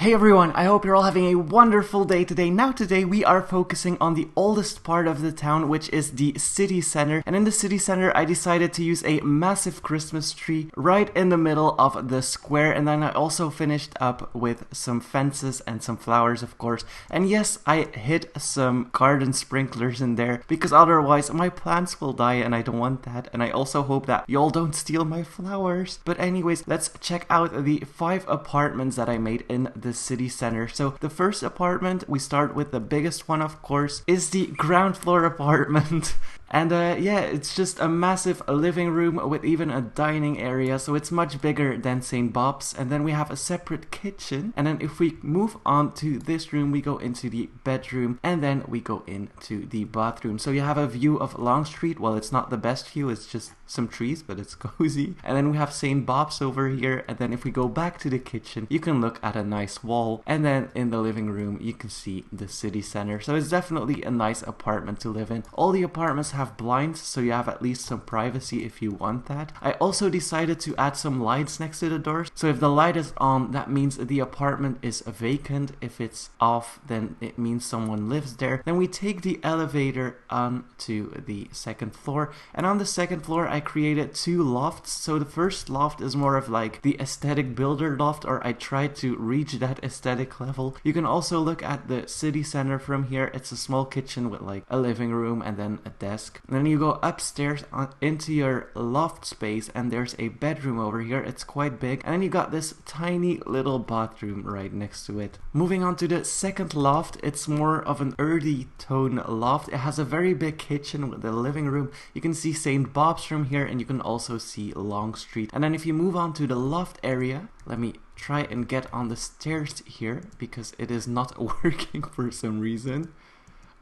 Hey everyone, I hope you're all having a wonderful day today. Now today we are focusing on the oldest part of the town, which is the city center. And in the city center I decided to use a massive Christmas tree right in the middle of the square. And then I also finished up with some fences and some flowers, of course. And yes, I hid some garden sprinklers in there because otherwise my plants will die and I don't want that. And I also hope that y'all don't steal my flowers. But anyways, let's check out the 5 apartments that I made in the city center. So the first apartment, we start with the biggest one, of course, is the ground floor apartment. And yeah, it's just a massive living room with even a dining area, so it's much bigger than St. Bob's. And then we have a separate kitchen. And then if we move on to this room, we go into the bedroom, and then we go into the bathroom. So you have a view of Long Street. Well, it's not the best view, it's just some trees, but it's cozy. And then we have St. Bob's over here. And then if we go back to the kitchen, you can look at a nice wall. And then in the living room, you can see the city center. So it's definitely a nice apartment to live in. All the apartments have blinds, so you have at least some privacy if you want that. I also decided to add some lights next to the doors. So if the light is on, that means the apartment is vacant. If it's off, then it means someone lives there. Then we take the elevator on to the second floor. And on the second floor, I created 2 lofts. So the first loft is more of like the aesthetic builder loft, or I tried to reach that aesthetic level. You can also look at the city center from here. It's a small kitchen with like a living room and then a desk. And then you go upstairs into your loft space, and there's a bedroom over here. It's quite big. And then you got this tiny little bathroom right next to it. Moving on to the second loft, it's more of an earthy tone loft. It has a very big kitchen with a living room. You can see St. Bob's from here, and you can also see Long Street. And then if you move on to the loft area, let me try and get on the stairs here because it is not working for some reason.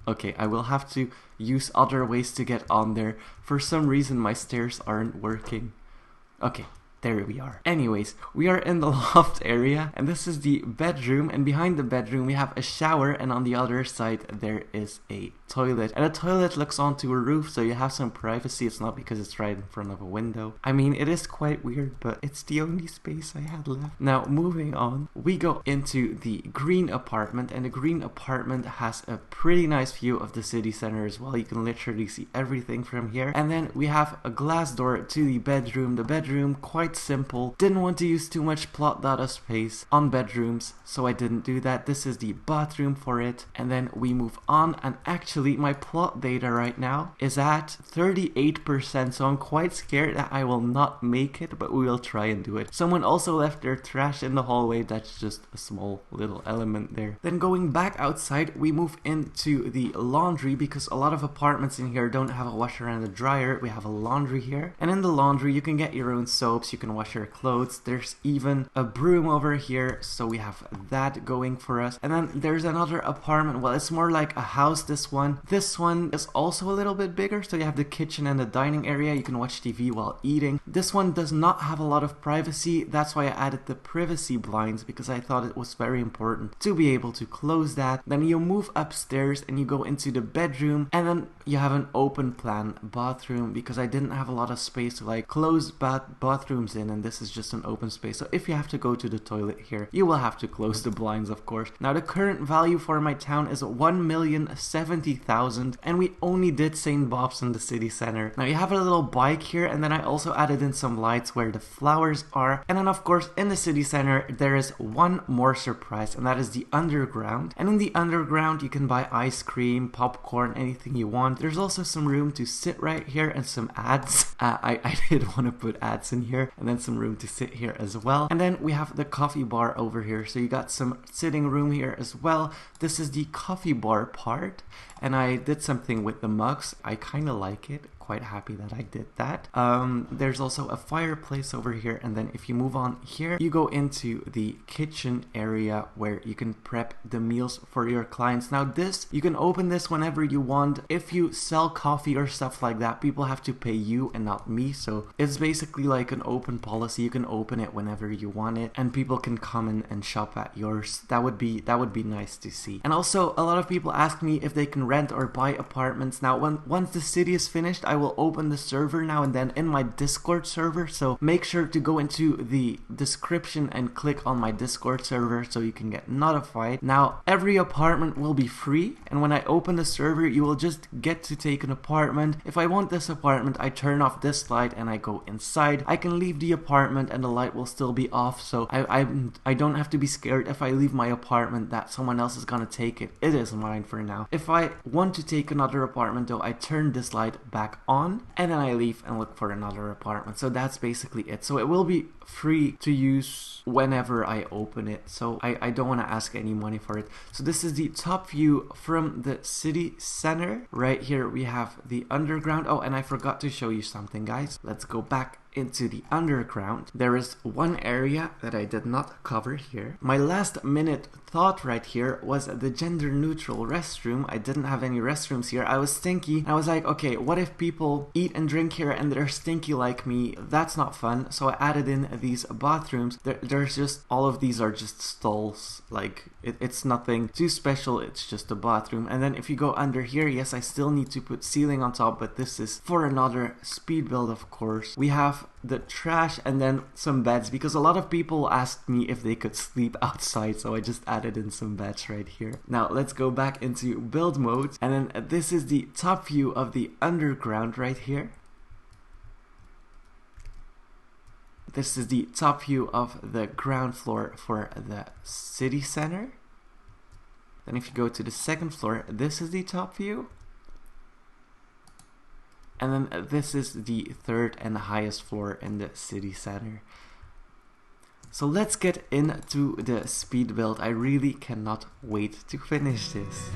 Okay, I will have to use other ways to get on there. For some reason my stairs aren't working. Okay, there we are. Anyways, we are in the loft area, and this is the bedroom, and behind the bedroom we have a shower, and on the other side there is a toilet. And the toilet looks onto a roof, so you have some privacy. It's not because it's right in front of a window. I mean, it is quite weird, but it's the only space I had left. Now, moving on, we go into the green apartment, and the green apartment has a pretty nice view of the city center as well. You can literally see everything from here. And then we have a glass door to the bedroom. The bedroom, quite simple. Didn't want to use too much plot data space on bedrooms, so I didn't do that. This is the bathroom for it. And then we move on, and actually my plot data right now is at 38%, so I'm quite scared that I will not make it, but we will try and do it. Someone also left their trash in the hallway. That's just a small little element there. Then going back outside, we move into the laundry because a lot of apartments in here don't have a washer and a dryer. We have a laundry here, and in the laundry you can get your own soaps, you can wash your clothes. There's even a broom over here, so we have that going for us. And then there's another apartment. Well, it's more like a house, this one. This one is also a little bit bigger, so you have the kitchen and the dining area. You can watch TV while eating. This one does not have a lot of privacy. That's why I added the privacy blinds, because I thought it was very important to be able to close that. Then you move upstairs and you go into the bedroom, and then you have an open plan bathroom because I didn't have a lot of space to like close bathrooms in, and this is just an open space. So if you have to go to the toilet here, you will have to close the blinds, of course. Now the current value for my town is 1,070,000, and we only did St. Bob's in the city center. Now you have a little bike here, and then I also added in some lights where the flowers are. And then of course in the city center there is one more surprise, and that is the underground. And in the underground you can buy ice cream, popcorn, anything you want. There's also some room to sit right here and some ads. I did want to put ads in here, and then some room to sit here as well. And then we have the coffee bar over here, so you got some sitting room here as well. This is the coffee bar part, and I did something with the mugs. I kind of like it. Quite happy that I did that. There's also a fireplace over here, and then if you move on here, you go into the kitchen area where you can prep the meals for your clients. Now this, you can open this whenever you want. If you sell coffee or stuff like that, people have to pay you and not me, so it's basically like an open open policy. You can open it whenever you want it, and people can come in and shop at yours. That would be nice to see. And also, a lot of people ask me if they can rent or buy apartments. Now, once the city is finished, I will open the server now and then in my Discord server. So make sure to go into the description and click on my Discord server so you can get notified. Now, every apartment will be free, and when I open the server, you will just get to take an apartment. If I want this apartment, I turn off this light and I go inside. I can leave the apartment and the light will still be off, so I don't have to be scared if I leave my apartment that someone else is gonna take it. It is mine for now. If I want to take another apartment though, I turn this light back on and then I leave and look for another apartment. So that's basically it. So it will be free to use whenever I open it, so I don't want to ask any money for it. So this is the top view from the city center. Right here we have the underground. Oh, and I forgot to show you something, guys. Let's go back into the underground. There is one area that I did not cover here. My last minute thought right here was the gender neutral restroom. I didn't have any restrooms here. I was stinky. I was like, okay, what if people eat and drink here and they're stinky like me? That's not fun. So I added in these bathrooms. There's just, all of these are just stalls. Like, it's nothing too special. It's just a bathroom. And then if you go under here, yes, I still need to put ceiling on top, but this is for another speed build, of course. We have the trash and then some beds, because a lot of people asked me if they could sleep outside, so I just added in some beds right here. Now let's go back into build mode, and then this is the top view of the underground right here. This is the top view of the ground floor for the city center. Then if you go to the second floor, this is the top view. And then this is the third and highest floor in the city center. So let's get into the speed build. I really cannot wait to finish this.